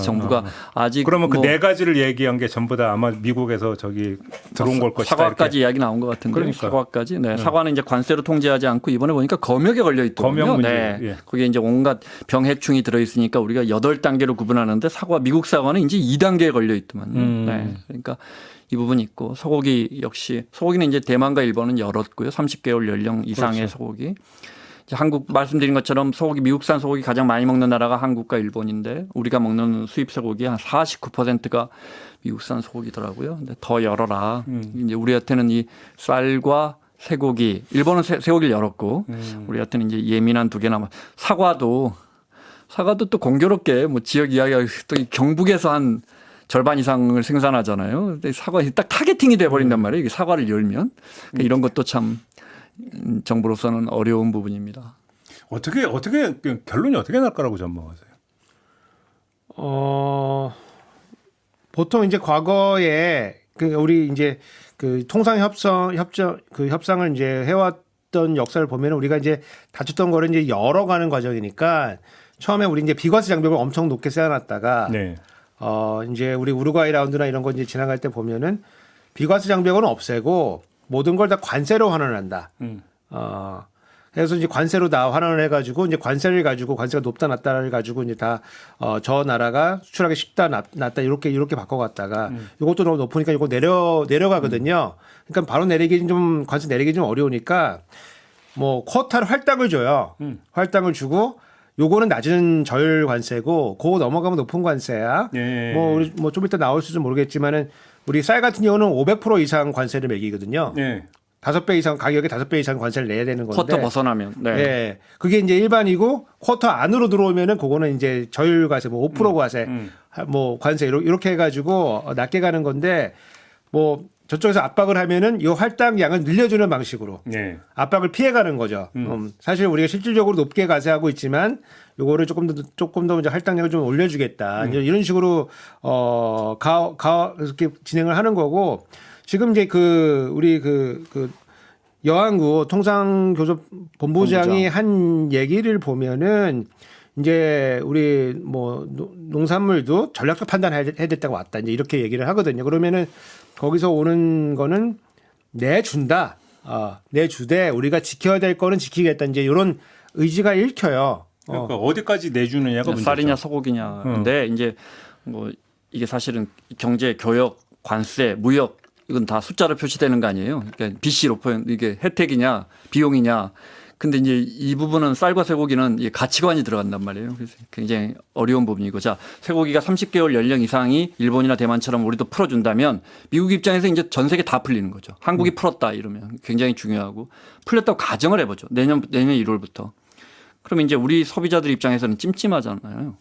정부가 아직 그러면 그 네 가지를 얘기한 게 전부 다 아마 미국에서 저기 들어온 걸 것이다. 사과까지 이야기 나온 것 같은데 그러니까. 사과까지 사과는 이제 관세로 통제하지 않고 이번에 보니까 검역에 걸려 있더군요. 예. 거기에 이제 온갖 병해충이 들어있으니까 우리가 8단계로 구분하는데 미국 사과는 이제 2단계에 걸려 있더만. 그러니까 이 부분이 있고 소고기 역시 소고기는 이제 대만과 일본은 열었고요. 30개월 연령 이상의 그렇죠. 소고기. 이제 한국 말씀드린 것처럼 소고기 미국산 소고기 가장 많이 먹는 나라가 한국과 일본인데 우리가 먹는 수입 소고기 한 49%가 미국산 소고기더라고요. 근데 더 열어라. 이제 우리한테는 이 쌀과 쇠고기, 일본은 쇠고기를 열었고 우리한테는 이제 예민한 2개 남아. 사과도 또 공교롭게 뭐 지역 이야기가 또 경북에서 한 절반 이상을 생산하잖아요. 근데 사과 딱 타겟팅이 돼 버린단 말이에요. 이게 사과를 열면 그러니까 이런 것도 참 정부로서는 어려운 부분입니다. 어떻게 결론이 어떻게 날 거라고 전망하세요? 보통 이제 과거에 우리 이제 그 통상 협상을 이제 해왔던 역사를 보면 우리가 이제 다쳤던 거를 이제 열어가는 과정이니까 처음에 우리 이제 비과세 장벽을 엄청 높게 세워놨다가 네. 이제 우리 우루과이 라운드나 이런 거 이제 지나갈 때 보면은 비과세 장벽은 없애고 모든 걸 다 관세로 환원한다. 그래서 이제 관세로 다 환원을 해가지고 이제 관세를 가지고 관세가 높다 낮다를 가지고 이제 다 저 나라가 수출하기 쉽다 낮다 이렇게 바꿔갔다가 이것도 너무 높으니까 이거 내려가거든요. 그러니까 바로 내리기 좀 관세 내리기 좀 어려우니까 뭐 쿼터를 할당을 줘요. 할당을 주고 요거는 낮은 저율 관세고 그거 넘어가면 높은 관세야. 예. 뭐 우리 뭐 좀 이따 나올지 모르겠지만은 우리 쌀 같은 경우는 500% 이상 관세를 매기거든요. 네. 5배 이상 가격에 5배 이상 관세를 내야 되는 건데. 쿼터 벗어나면. 네. 네. 그게 이제 일반이고 쿼터 안으로 들어오면은 그거는 이제 저율 과세 뭐 5% 과세 뭐 관세 이렇게 해 가지고 낮게 가는 건데 뭐 저쪽에서 압박을 하면은 이 할당량을 늘려주는 방식으로 네. 압박을 피해가는 거죠. 사실 우리가 실질적으로 높게 과세하고 있지만 요거를 조금 더 이제 할당량을 좀 올려주겠다. 이제 이런 식으로 이렇게 진행을 하는 거고 지금 이제 우리 여한구 통상교섭본부장이 한 얘기를 보면은 이제 우리 뭐 농산물도 전략적 판단해야 됐다고 왔다. 이제 이렇게 얘기를 하거든요. 그러면은 거기서 오는 거는 내준다. 내주되 우리가 지켜야 될 거는 지키겠다. 이제 이런 의지가 읽혀요. 그러니까 어디까지 내주느냐가 문제죠. 쌀이냐 소고기냐. 근데 이제 뭐 이게 사실은 경제, 교역, 관세, 무역 이건 다 숫자로 표시되는 거 아니에요. 그러니까 BC로 표현 이게 혜택이냐 비용이냐. 근데 이제 이 부분은 쌀과 쇠고기는 이게 가치관이 들어간단 말이에요. 그래서 굉장히 어려운 부분이고, 자 쇠고기가 30개월 연령 이상이 일본이나 대만처럼 우리도 풀어준다면 미국 입장에서 이제 전 세계 다 풀리는 거죠. 한국이 풀었다 이러면 굉장히 중요하고 풀렸다고 가정을 해보죠. 내년 1월부터. 그러면 이제 우리 소비자들 입장에서는 찜찜하잖아요.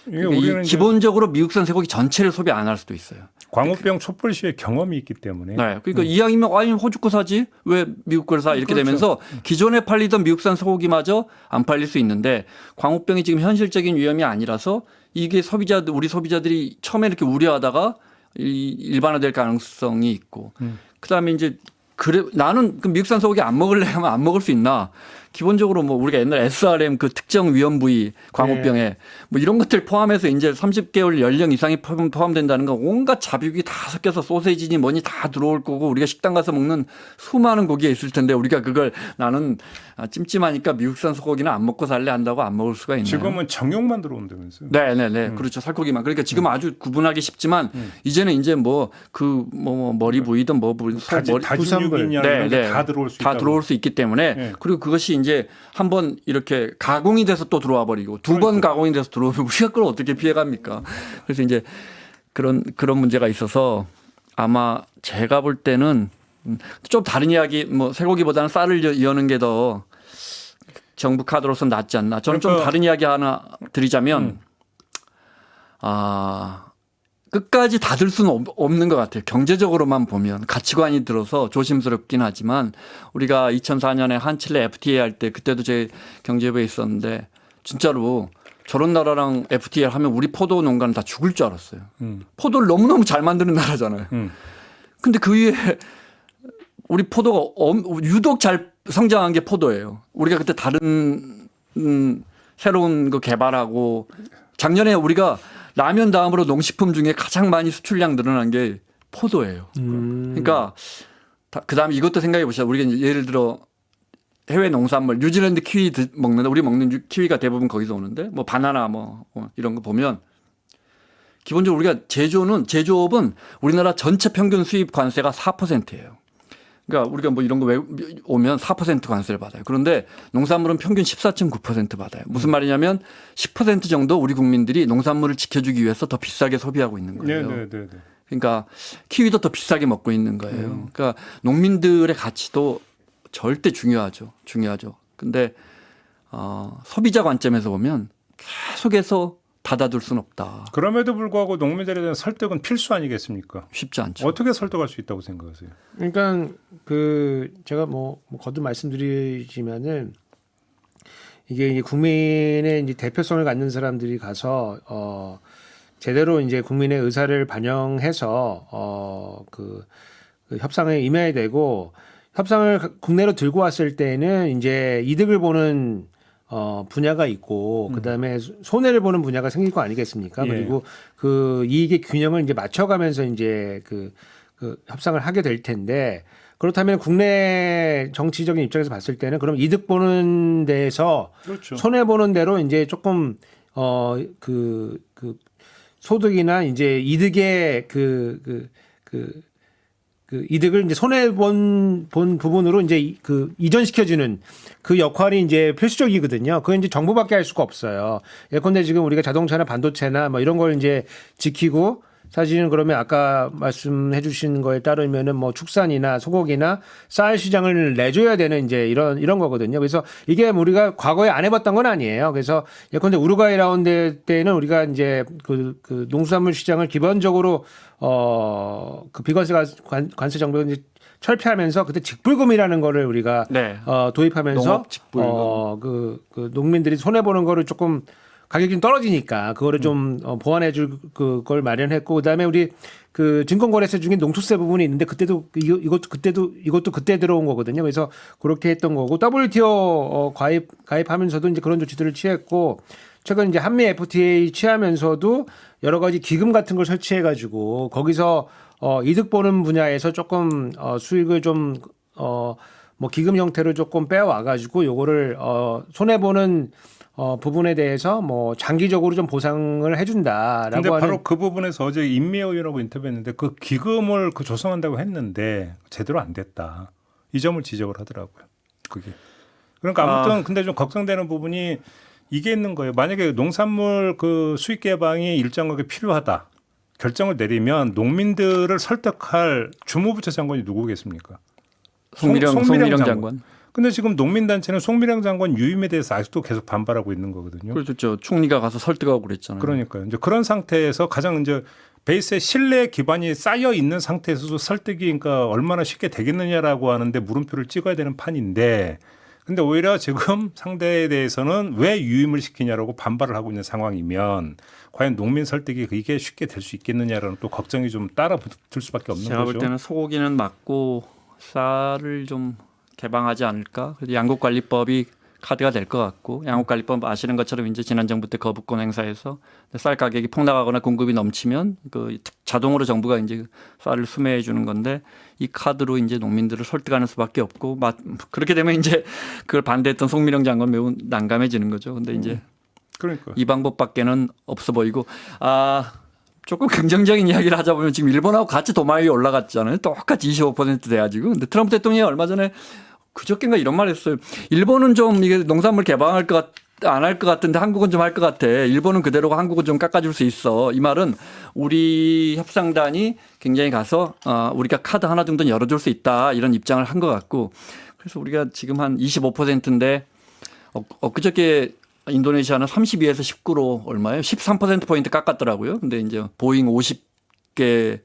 우리는 기본적으로 미국산 쇠고기 전체를 소비 안 할 수도 있어요. 광우병 촛불 시위의 경험이 있기 때문에. 네. 그러니까 이왕이면 아니 호주 거 사지 왜 미국 걸 사 이렇게 그렇죠. 되면서 기존에 팔리던 미국산 소고기마저 안 팔릴 수 있는데 광우병이 지금 현실적인 위험이 아니라서 이게 우리 소비자들이 처음에 이렇게 우려하다가 일반화될 가능성이 있고 그다음에 이제 나는 그 미국산 소고기 안 먹을래 하면 안 먹을 수 있나? 기본적으로 뭐 우리가 옛날 SRM 그 특정 위험 부위 광우병에 뭐 이런 것들 포함해서 이제 30개월 연령 이상이 포함된다는 건 온갖 잡육이 다 섞여서 소세지니 뭐니 다 들어올 거고 우리가 식당 가서 먹는 수많은 고기가 있을 텐데 우리가 그걸 나는 찜찜하니까 미국산 소고기는 안 먹고 살래 한다고 안 먹을 수가 있나요? 지금은 정육만 들어온다면서요? 네네네. 그렇죠. 살코기만. 그러니까 지금 아주 구분하기 쉽지만 이제는 이제 뭐 머리 부위든 뭐 부위, 다진육이냐 다 들어올 수 다 들어올 수 있기 때문에 그리고 그것이 이제 한번 이렇게 가공이 돼서 또 들어와 버리고 두 번 가공이 돼서 들어오면 우리가 그걸 어떻게 피해갑니까? 그래서 이제 그런 문제가 있어서 아마 제가 볼 때는 좀 다른 이야기 뭐 쇠고기보다는 쌀을 여는 게 더 정부 카드로서 낫지 않나. 저는 좀 다른 이야기 하나 드리자면 끝까지 다 들 수는 없는 것 같아요. 경제적으로만 보면 가치관이 들어서 조심스럽긴 하지만 우리가 2004년에 한칠레 FTA 할 때 그때도 제 경제부에 있었는데 진짜로 저런 나라랑 FTA 하면 우리 포도 농가는 다 죽을 줄 알았어요. 포도를 너무너무 잘 만드는 나라잖아요. 근데 그 위에 우리 포도가 유독 잘 성장한 게 포도예요. 우리가 그때 다른 새로운 거 개발하고 작년에 우리가 라면 다음으로 농식품 중에 가장 많이 수출량 늘어난 게 포도예요. 그러니까 그다음에 이것도 생각해 보시죠. 우리가 이제 예를 들어 해외 농산물 뉴질랜드 키위 먹는데 우리 먹는 키위가 대부분 거기서 오는데 뭐 바나나 뭐 이런 거 보면 기본적으로 우리가 제조업은 우리나라 전체 평균 수입 관세가 4%예요. 그러니까 우리가 뭐 이런 거 오면 4% 관세를 받아요. 그런데 농산물은 평균 14.9% 받아요. 무슨 말이냐면 10% 정도 우리 국민들이 농산물을 지켜주기 위해서 더 비싸게 소비하고 있는 거예요. 네. 그러니까 키위도 더 비싸게 먹고 있는 거예요. 그러니까 농민들의 가치도 절대 중요하죠. 근데 소비자 관점에서 보면 계속해서 닫아둘 수는 없다. 그럼에도 불구하고 농민들에 대한 설득은 필수 아니겠습니까? 쉽지 않죠. 어떻게 설득할 수 있다고 생각하세요? 그러니까 그 제가 뭐 거듭 말씀드리지만은 이게 국민의 이제 대표성을 갖는 사람들이 가서 제대로 이제 국민의 의사를 반영해서 그 협상에 임해야 되고 협상을 국내로 들고 왔을 때는 이제 이득을 보는 분야가 있고 그다음에 손해를 보는 분야가 생길 거 아니겠습니까? 예. 그리고 그 이익의 균형을 이제 맞춰가면서 이제 그 협상을 하게 될 텐데 그렇다면 국내 정치적인 입장에서 봤을 때는 그럼 이득 보는 데에서 그렇죠. 손해 보는 대로 이제 조금 그 소득이나 이제 이득의 그 이득을 이제 손해 본 부분으로 이제 그 이전시켜주는 그 역할이 이제 필수적이거든요. 그건 이제 정부밖에 할 수가 없어요. 예컨대 지금 우리가 자동차나 반도체나 뭐 이런 걸 이제 지키고 사실은 그러면 아까 말씀해 주신 거에 따르면은 뭐 축산이나 소고기나 쌀 시장을 내줘야 되는 이제 이런 거거든요. 그래서 이게 우리가 과거에 안 해봤던 건 아니에요. 그래서 예컨대 우루과이 라운드 때는 우리가 이제 그 농수산물 시장을 기본적으로 그 비관세 관세 정책을 이제 철폐하면서 그때 직불금이라는 거를 우리가 네. 도입하면서 농업 직불금. 그 농민들이 손해 보는 거를 조금 가격이 좀 떨어지니까 그거를 좀 보완해 줄 그걸 마련했고 그다음에 우리 그 증권거래세 중에 농투세 부분이 있는데 그때도 이것도 그때 들어온 거거든요. 그래서 그렇게 했던 거고 WTO 가입하면서도 이제 그런 조치들을 취했고 최근 이제 한미 FTA 취하면서도 여러 가지 기금 같은 걸 설치해 가지고 거기서 이득 보는 분야에서 조금 수익을 좀 뭐 기금 형태로 조금 빼와 가지고 요거를 손해 보는 부분에 대해서 뭐 장기적으로 좀 보상을 해준다라고 근데 하는. 바로 그 부분에서 어제 임미애의원하고 인터뷰했는데 그 기금을 조성한다고 했는데 제대로 안 됐다. 이 점을 지적을 하더라고요. 그게. 그러니까 아무튼 근데 좀 걱정되는 부분이 이게 있는 거예요. 만약에 농산물 그 수익 개방이 일정하게 필요하다. 결정을 내리면 농민들을 설득할 주무부처 장관이 누구겠습니까? 송미령 장관. 근데 지금 농민단체는 송미령 장관 유임에 대해서 아직도 계속 반발하고 있는 거거든요. 그렇죠. 총리가 가서 설득하고 그랬잖아요. 그러니까요. 이제 그런 상태에서 가장 이제 베이스에 신뢰 기반이 쌓여 있는 상태에서도 설득이 그러니까 얼마나 쉽게 되겠느냐라고 하는데 물음표를 찍어야 되는 판인데 근데 오히려 지금 상대에 대해서는 왜 유임을 시키냐라고 반발을 하고 있는 상황이면 과연 농민 설득이 이게 쉽게 될 수 있겠느냐라는 또 걱정이 좀 따라 붙을 수밖에 없는 제가 거죠. 볼 때는 소고기는 맞고 쌀을 좀 개방하지 않을까. 그래서 양국관리법이 카드가 될 것 같고 양국관리법 아시는 것처럼 이제 지난 정부 때 거부권 행사해서 쌀 가격이 폭락하거나 공급이 넘치면 그 자동으로 정부가 이제 쌀을 수매해 주는 건데 이 카드로 이제 농민들을 설득하는 수밖에 없고 그렇게 되면 이제 그걸 반대했던 송미령 장관 매우 난감해지는 거죠. 근데 이제 그러니까 이 방법밖에는 없어 보이고 조금 긍정적인 이야기를 하자 보면 지금 일본하고 같이 도마 위에 올라갔잖아요. 똑같이 25% 돼가지고. 근데 트럼프 대통령이 얼마 전에 그저께인가 이런 말 했어요. 일본은 좀 이게 농산물 개방할 안 할 것 같은데 한국은 좀 할 것 같아. 일본은 그대로고 한국은 좀 깎아줄 수 있어. 이 말은 우리 협상단이 굉장히 가서 우리가 카드 하나 정도는 열어줄 수 있다. 이런 입장을 한 것 같고. 그래서 우리가 지금 한 25%인데 엊그저께 인도네시아는 32에서 19로 얼마예요? 13%포인트 깎았더라고요. 근데 이제 보잉 50개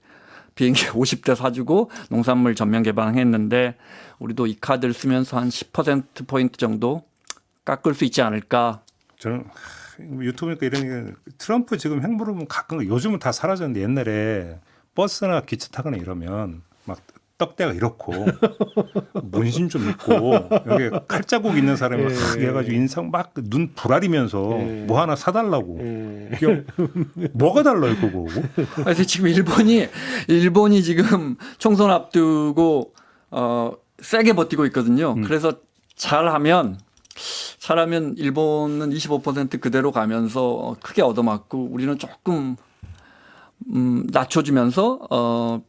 비행기 50대 사주고 농산물 전면 개방했는데 우리도 이 카드를 쓰면서 한 10%포인트 정도 깎을 수 있지 않을까. 저는 유튜브니까 이런 트럼프 지금 행보를 보면 가끔 요즘은 다 사라졌는데 옛날에 버스나 기차 타거나 이러면 막 떡대가 이렇고 문신 좀 있고 여기 칼자국 있는 사람이 막 해가지고 인상 막 눈 부라리면서 뭐 하나 사달라고 뭐가 달라요 그거. 그래서 지금 일본이 지금 총선 앞두고 세게 버티고 있거든요. 그래서 잘하면 일본은 25% 그대로 가면서 크게 얻어맞고 우리는 조금 낮춰주면서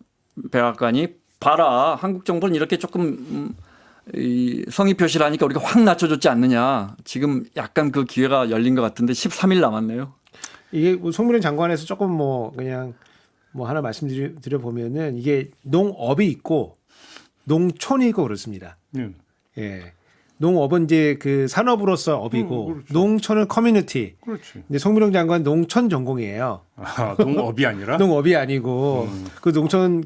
백악관이 봐라 한국 정부는 이렇게 조금 이 성의 표시를 하니까 우리가 확 낮춰줬지 않느냐. 지금 약간 그 기회가 열린 것 같은데 13일 남았네요. 이게 뭐 송미령 장관에서 조금 뭐 그냥 뭐 하나 말씀드려 보면은 이게 농업이 있고 농촌이 있고 그렇습니다. 예. 농업은 이제 그 산업으로서 업이고 그렇죠. 농촌은 커뮤니티. 그렇지. 근데 송민홍 장관 농촌 전공이에요. 아, 농업이 아니라? 농업이 아니고 그 농촌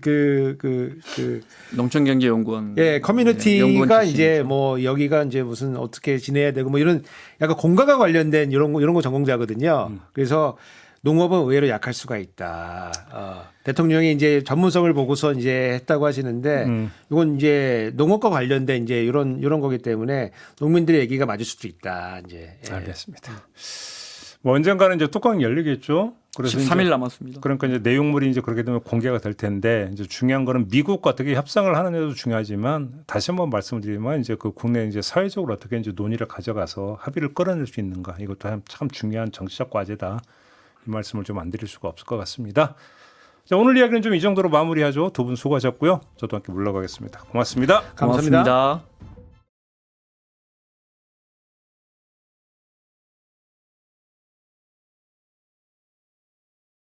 농촌경제연구원 예, 커뮤니티가 연구원 이제 출신이죠. 뭐 여기가 이제 무슨 어떻게 지내야 되고 뭐 이런 약간 공과가 관련된 이런 거 전공자거든요. 그래서 농업은 의외로 약할 수가 있다. 대통령이 이제 전문성을 보고서 이제 했다고 하시는데 이건 이제 농업과 관련된 이제 이런 거기 때문에 농민들의 얘기가 맞을 수도 있다. 이제 예. 알겠습니다. 뭐 언젠가는 이제 뚜껑이 열리겠죠. 그래서 13일 이제 남았습니다. 그러니까 이제 내용물이 이제 그렇게 되면 공개가 될 텐데 이제 중요한 거는 미국과 어떻게 협상을 하느냐도 중요하지만 다시 한번 말씀드리면 이제 그 국내 이제 사회적으로 어떻게 이제 논의를 가져가서 합의를 끌어낼 수 있는가 이것도 참 중요한 정치적 과제다. 이 말씀을 좀 안 드릴 수가 없을 것 같습니다. 자, 오늘 이야기는 좀 이 정도로 마무리하죠. 두 분 수고하셨고요. 저도 함께 물러가겠습니다. 고맙습니다. 감사합니다. 고맙습니다.